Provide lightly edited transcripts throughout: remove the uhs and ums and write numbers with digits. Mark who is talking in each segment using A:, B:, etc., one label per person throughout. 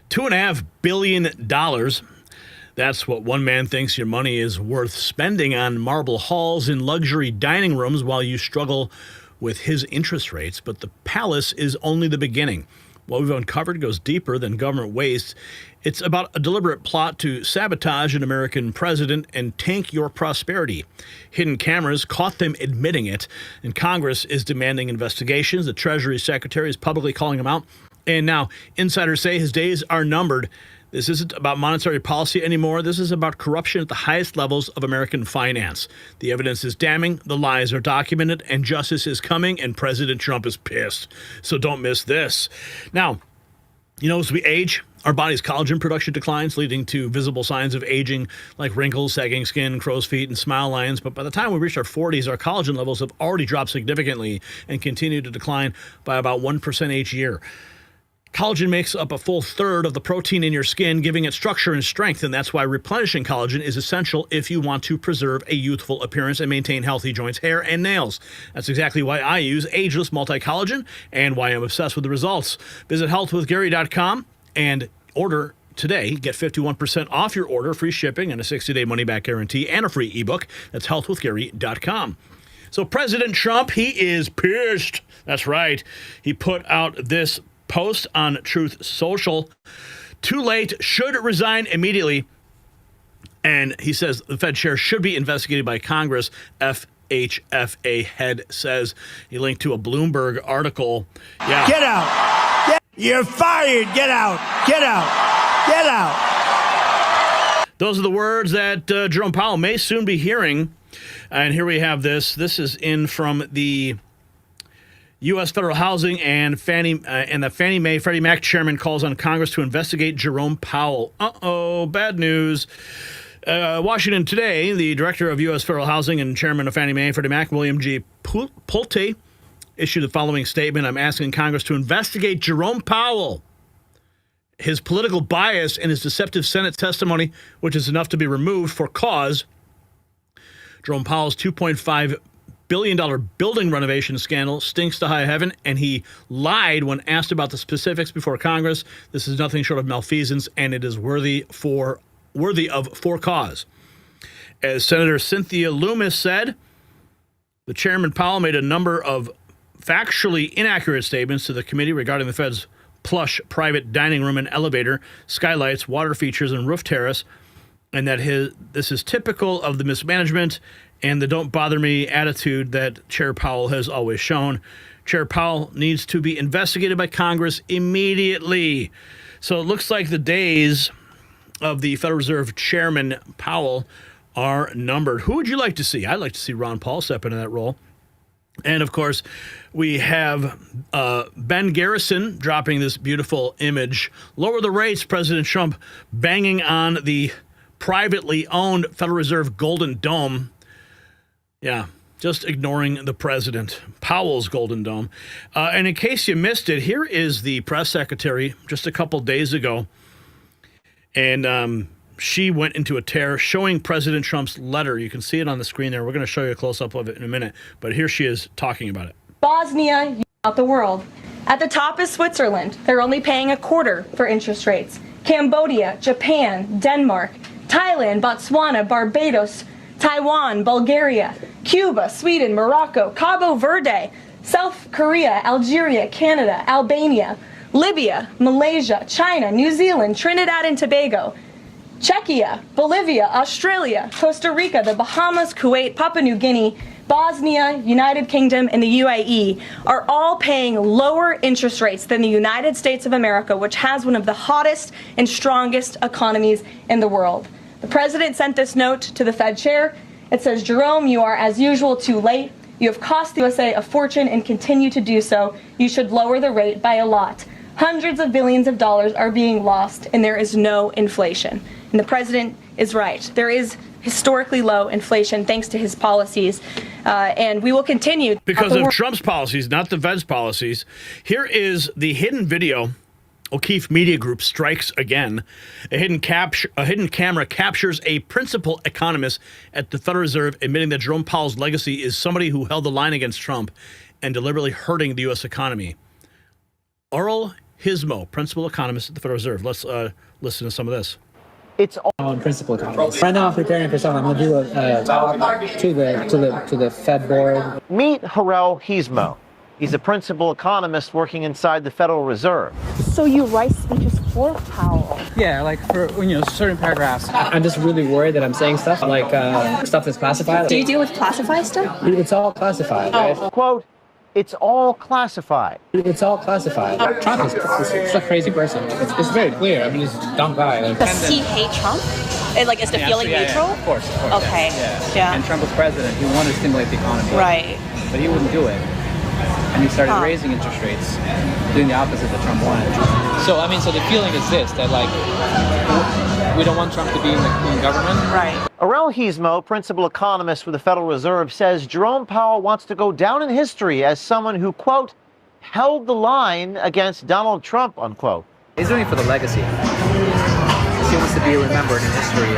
A: $2.5 billion. That's what one man thinks your money is worth spending on marble halls and luxury dining rooms while you struggle with his interest rates. But the palace is only the beginning. What we've uncovered goes deeper than government waste. It's about a deliberate plot to sabotage an American president and tank your prosperity. Hidden cameras caught them admitting it, and Congress is demanding investigations. The Treasury Secretary is publicly calling him out. And now insiders say his days are numbered. This isn't about monetary policy anymore. This is about corruption at the highest levels of American finance. The evidence is damning, the lies are documented, and justice is coming, and President Trump is pissed. So don't miss this. Now, as we age, our body's collagen production declines, leading to visible signs of aging like wrinkles, sagging skin, crow's feet, and smile lines. But by the time we reach our 40s, our collagen levels have already dropped significantly and continue to decline by about 1% each year. Collagen makes up a full third of the protein in your skin, giving it structure and strength, and that's why replenishing collagen is essential if you want to preserve a youthful appearance and maintain healthy joints, hair, and nails. That's exactly why I use Ageless Multi-Collagen and why I'm obsessed with the results. Visit healthwithgary.com and order today. Get 51% off your order, free shipping, and a 60-day money-back guarantee, and a free ebook. That's healthwithgary.com. So President Trump, he is pissed. That's right. He put out this post on Truth Social. Too late, should resign immediately. And he says the Fed chair should be investigated by Congress. FHFA head says. He linked to a Bloomberg article. Yeah.
B: Get out. You're fired. Get out. Get out. Get out.
A: Those are the words that Jerome Powell may soon be hearing. And here we have this. This is in from the U.S. Federal Housing and the Fannie Mae Freddie Mac chairman calls on Congress to investigate Jerome Powell. Bad news. Washington today, the director of U.S. Federal Housing and chairman of Fannie Mae and Freddie Mac, William G. Pulte, issued the following statement. I'm asking Congress to investigate Jerome Powell, his political bias, and his deceptive Senate testimony, which is enough to be removed for cause. Jerome Powell's $2.5 billion building renovation scandal stinks to high heaven, and he lied when asked about the specifics before Congress. This is nothing short of malfeasance, and it is worthy of for cause. As Senator Cynthia Loomis said, the chairman Powell made a number of factually inaccurate statements to the committee regarding the Fed's plush private dining room and elevator, skylights, water features, and roof terrace, and that this is typical of the mismanagement and the don't bother me attitude that Chair Powell has always shown. Chair Powell needs to be investigated by Congress immediately. So it looks like the days of the Federal Reserve Chairman Powell are numbered. Who would you like to see? I'd like to see Ron Paul step into that role. And, of course, we have Ben Garrison dropping this beautiful image. Lower the rates, President Trump banging on the privately owned Federal Reserve Golden Dome. Yeah, just ignoring the president. Powell's Golden Dome. And in case you missed it, here is the press secretary just a couple days ago. And she went into a tear showing President Trump's letter. You can see it on the screen there. We're going to show you a close-up of it in a minute. But here she is talking about it.
C: Bosnia, not the world. At the top is Switzerland. They're only paying a quarter for interest rates. Cambodia, Japan, Denmark, Thailand, Botswana, Barbados, Taiwan, Bulgaria, Cuba, Sweden, Morocco, Cabo Verde, South Korea, Algeria, Canada, Albania, Libya, Malaysia, China, New Zealand, Trinidad and Tobago, Czechia, Bolivia, Australia, Costa Rica, the Bahamas, Kuwait, Papua New Guinea, Bosnia, United Kingdom, and the UAE are all paying lower interest rates than the United States of America, which has one of the hottest and strongest economies in the world. The president sent this note to the Fed chair. It says, Jerome, you are as usual too late. You have cost the USA a fortune and continue to do so. You should lower the rate by a lot. Hundreds of billions of dollars are being lost, and there is no inflation. And the president is right. There is historically low inflation thanks to his policies, and we will continue.
A: Because of Trump's policies, not the Fed's policies. Here is the hidden video. O'Keefe Media Group strikes again. A hidden camera captures a principal economist at the Federal Reserve admitting that Jerome Powell's legacy is somebody who held the line against Trump and deliberately hurting the U.S. economy. Oral Hismo, principal economist at the Federal Reserve. Let's listen to some of this.
D: It's all in principal economists. Right now, I'm preparing for something. I'm going to do a talk to the Fed board.
E: Meet Jerome Hismo. He's a principal economist working inside the Federal Reserve.
F: So you write speeches for Powell?
D: Yeah, like for certain paragraphs. I'm just really worried that I'm saying stuff like stuff that's classified.
F: Do you deal with classified stuff?
D: It's all classified. Right?
E: Quote, it's all classified.
D: It's all classified. Trump is a crazy person. It's very clear. I mean, he's a dumb guy. Like,
F: Does he hate Trump? Like, is the feeling neutral?
D: Yeah, of course.
F: Okay. Yeah.
D: And Trump was president. He wanted to stimulate the economy.
F: Right.
D: But he wouldn't do it. And he started raising interest rates, doing the opposite that Trump wanted. So, I mean, so the feeling is this, that, like, we don't want Trump to be in government.
F: Right.
E: Jerome Hismo, principal economist with the Federal Reserve, says Jerome Powell wants to go down in history as someone who, quote, held the line against Donald Trump, unquote.
D: He's doing it for the legacy. He wants to be remembered in history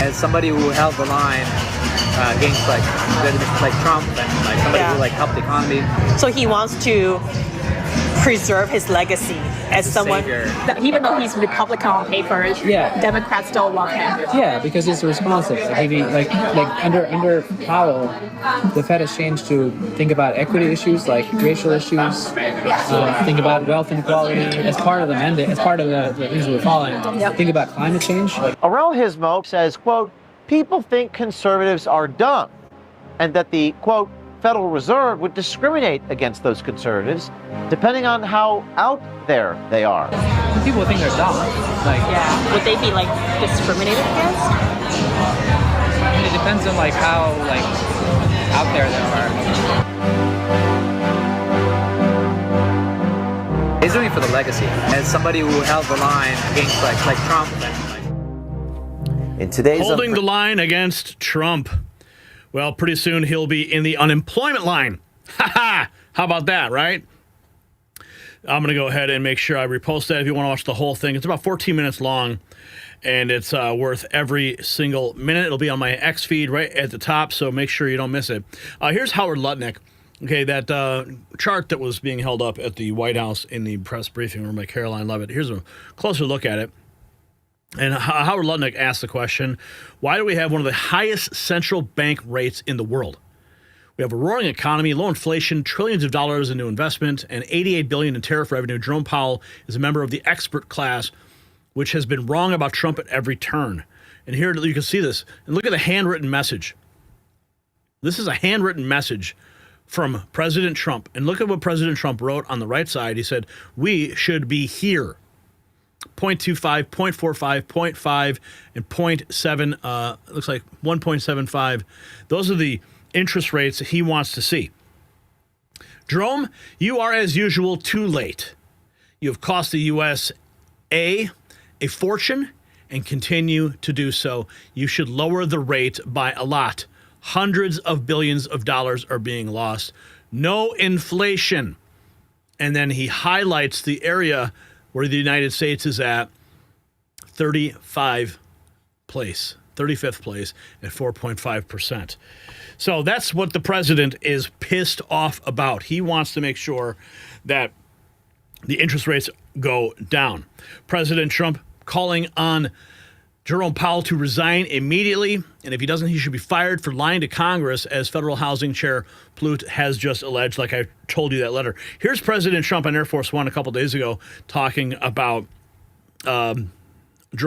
D: as somebody who held the line against like Trump and like somebody who like helped the economy.
F: So he wants to preserve his legacy as someone, even though he's Republican on paper, Democrats still love him.
D: Yeah, because he's responsive. Like under Powell, the Fed has changed to think about equity issues like racial issues, think about wealth inequality as part of the mandate, as part of the things we're following. Think about climate change.
E: Jerome Hismo says, quote, people think conservatives are dumb, and that the, quote, Federal Reserve would discriminate against those conservatives depending on how out there they are.
D: People think they're dumb.
F: Would they be like discriminated against?
D: I mean, it depends on like how like out there they are. He's doing it for the legacy. As somebody who held the line against like Trump and
E: In today's
A: holding the line against Trump. Well, pretty soon he'll be in the unemployment line. Ha ha! How about that, right? I'm going to go ahead and make sure I repost that if you want to watch the whole thing. It's about 14 minutes long, and it's worth every single minute. It'll be on my X feed right at the top, so make sure you don't miss it. Here's Howard Lutnick. Okay, that chart that was being held up at the White House in the press briefing room by Caroline Leavitt. Here's a closer look at it. And Howard Lutnick asked the question, why do we have one of the highest central bank rates in the world? We have a roaring economy, low inflation, trillions of dollars in new investment, and $88 billion in tariff revenue. Jerome Powell is a member of the expert class, which has been wrong about Trump at every turn. And here you can see this. And look at the handwritten message. This is a handwritten message from President Trump. And look at what President Trump wrote on the right side. He said, we should be here. 0.25, 0.45, 0.5, and 0.7, looks like 1.75. Those are the interest rates he wants to see. Jerome, you are as usual too late. You have cost the U.S. a fortune and continue to do so. You should lower the rate by a lot. Hundreds of billions of dollars are being lost. No inflation. And then he highlights the area where the United States is at 35th place at 4.5%. So that's what the president is pissed off about. He wants to make sure that the interest rates go down. President Trump calling on Jerome Powell to resign immediately, and if he doesn't, he should be fired for lying to Congress, as Federal Housing Chair Pulte has just alleged, like I told you that letter. Here's President Trump on Air Force One a couple days ago talking about Jerome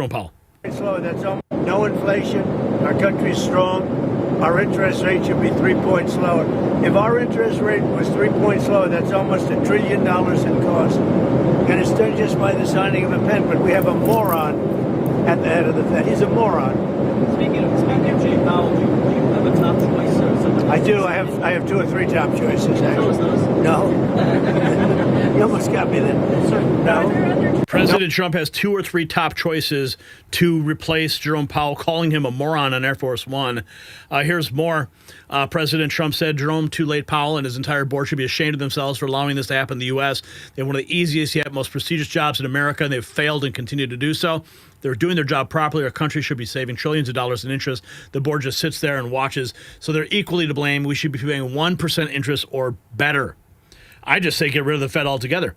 A: Powell.
B: No inflation. Our country's strong. Our interest rate should be 3 points lower. If our interest rate was 3 points lower, that's almost $1 trillion in cost. And it's done just by the signing of a pen. But we have a moron at the head of the Fed. He's a moron.
G: Speaking of Jay Powell, do you have a top choice or something?
B: I do. I have 2 or 3 top choices.
G: Tell us those.
B: No. You almost got me there. No.
A: President Trump has 2 or 3 top choices to replace Jerome Powell, calling him a moron on Air Force One. Here's more. President Trump said Jerome too late Powell and his entire board should be ashamed of themselves for allowing this to happen in the U.S. They have one of the easiest yet most prestigious jobs in America, and they've failed and continue to do so. They're doing their job properly. Our country should be saving trillions of dollars in interest. The board just sits there and watches. So they're equally to blame. We should be paying 1% interest or better. I just say get rid of the Fed altogether.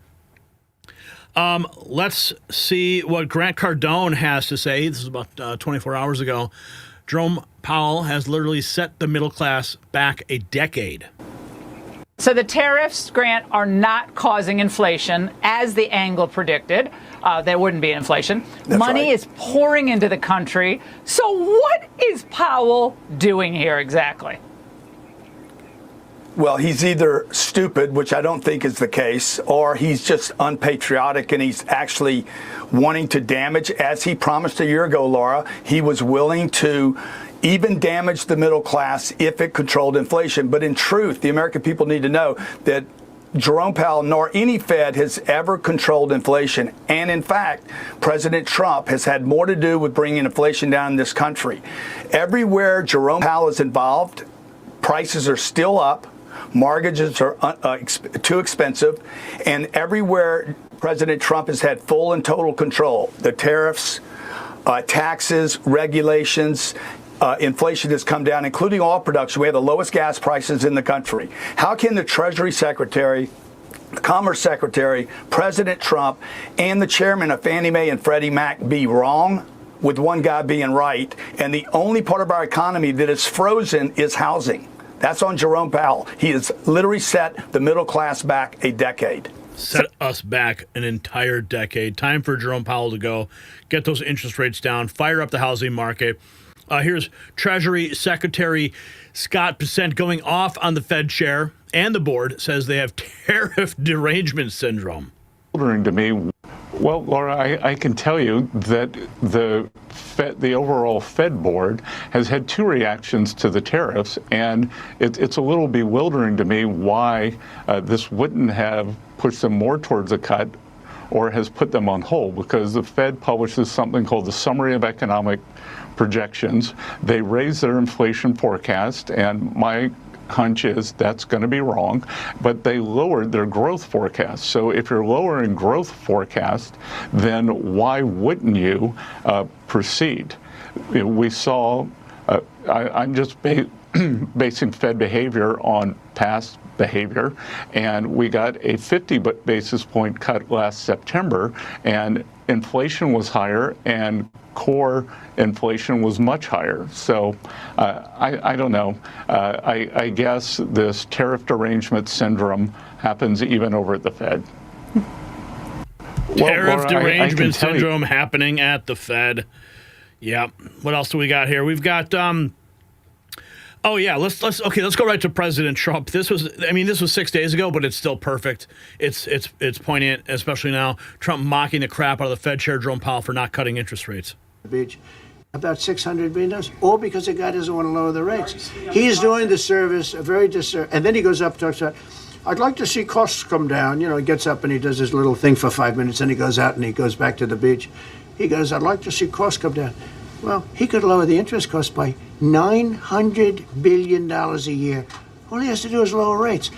A: Let's see what Grant Cardone has to say. This is about 24 hours ago. Jerome Powell has literally set the middle class back a decade.
H: So the tariffs, Grant, are not causing inflation, as the angle predicted. There wouldn't be inflation. Money is pouring into the country. So what is Powell doing here exactly?
I: Well, he's either stupid, which I don't think is the case, or he's just unpatriotic and he's actually wanting to damage, as he promised a year ago, Laura. He was willing to even damage the middle class if it controlled inflation. But in truth, the American people need to know that Jerome Powell nor any Fed has ever controlled inflation. And in fact, President Trump has had more to do with bringing inflation down in this country. Everywhere Jerome Powell is involved, prices are still up. Mortgages are too expensive. And everywhere President Trump has had full and total control, the tariffs, taxes, regulations, inflation has come down, including oil production. We have the lowest gas prices in the country. How can the Treasury Secretary, the Commerce Secretary, President Trump, and the chairman of Fannie Mae and Freddie Mac be wrong with one guy being right? And the only part of our economy that is frozen is housing. That's on Jerome Powell. He has literally set the middle class back a decade.
A: Set us back an entire decade. Time for Jerome Powell to go, get those interest rates down, fire up the housing market. Here's Treasury Secretary Scott Bessent going off on the Fed chair and the board, says they have tariff derangement syndrome.
J: To me, well, Laura, I can tell you that the overall Fed board has had two reactions to the tariffs, and it's a little bewildering to me why this wouldn't have pushed them more towards a cut or has put them on hold, because the Fed publishes something called the Summary of Economic Projections. They raise their inflation forecast, and my hunch is that's going to be wrong, but they lowered their growth forecast. So if you're lowering growth forecast, then why wouldn't you proceed? We saw, I'm just basing Fed behavior on past behavior, and we got a 50 basis point cut last September, and inflation was higher and core inflation was much higher. So I don't know. I guess this tariff derangement syndrome happens even over at the Fed.
A: Tariff derangement syndrome happening at the Fed. Yeah. What else do we got here? We've got oh yeah, let's go right to President Trump. This was 6 days ago, but it's still perfect. It's poignant, especially now. Trump mocking the crap out of the Fed chair Jerome Powell for not cutting interest rates.
B: Beach, about $600 billion, all because the guy doesn't want to lower the rates. He's doing the service a very and then he goes up and talks about, I'd like to see costs come down. You know, he gets up and he does his little thing for 5 minutes, and he goes out and he goes back to the beach. He goes, I'd like to see costs come down. Well, he could lower the interest cost by $900 billion a year. All he has to do is lower rates.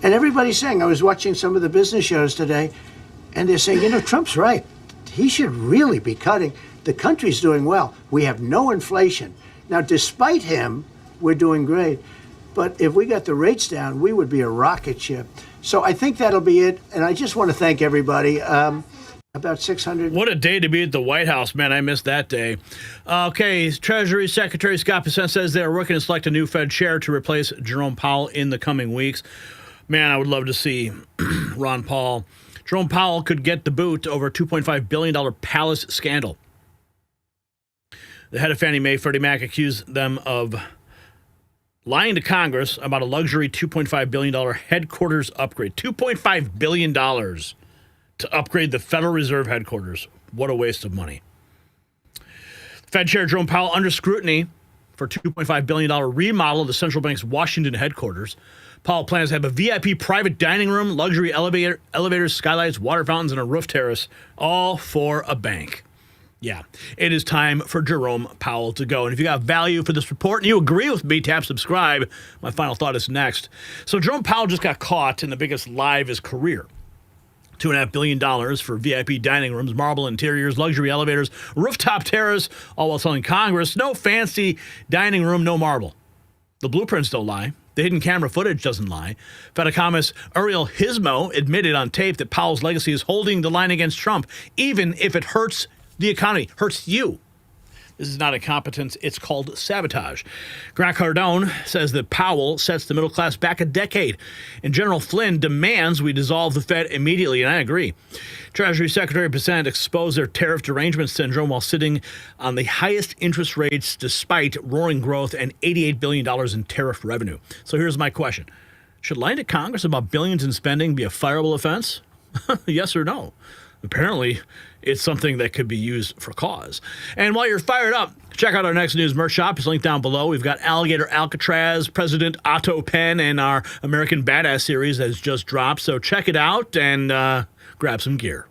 B: And everybody's saying, I was watching some of the business shows today, and they're saying, Trump's right. He should really be cutting. The country's doing well. We have no inflation. Now, despite him, we're doing great. But if we got the rates down, we would be a rocket ship. So I think that'll be it. And I just want to thank everybody. About 600.
A: What a day to be at the White House, man. I missed that day. Okay, Treasury Secretary Scott Bessent says they are working to select a new Fed chair to replace Jerome Powell in the coming weeks. Man, I would love to see Ron Paul. Jerome Powell could get the boot over a $2.5 billion palace scandal. The head of Fannie Mae, Freddie Mac, accused them of lying to Congress about a luxury $2.5 billion headquarters upgrade. $2.5 billion to upgrade the Federal Reserve headquarters. What a waste of money. Fed Chair Jerome Powell under scrutiny for $2.5 billion remodel of the central bank's Washington headquarters. Powell plans to have a VIP private dining room, luxury elevators, skylights, water fountains, and a roof terrace, all for a bank. Yeah, it is time for Jerome Powell to go. And if you got value for this report and you agree with me, tap subscribe. My final thought is next. So Jerome Powell just got caught in the biggest lie of his career. $2.5 billion for VIP dining rooms, marble interiors, luxury elevators, rooftop terrace, all while telling Congress, no fancy dining room, no marble. The blueprints don't lie. The hidden camera footage doesn't lie. Fed economist Uriel Hismo admitted on tape that Powell's legacy is holding the line against Trump, even if it hurts the economy, hurts you. This is not incompetence, it's called sabotage. Grant Cardone says that Powell sets the middle class back a decade, and General Flynn demands we dissolve the Fed immediately, and I agree. Treasury Secretary Bissett exposed their tariff derangement syndrome while sitting on the highest interest rates despite roaring growth and $88 billion in tariff revenue. So here's my question. Should lying to Congress about billions in spending be a fireable offense? Yes or no? Apparently, it's something that could be used for cause. And while you're fired up, check out our next news merch shop. It's linked down below. We've got Alligator Alcatraz, President Otto Pen, and our American Badass series has just dropped. So check it out and grab some gear.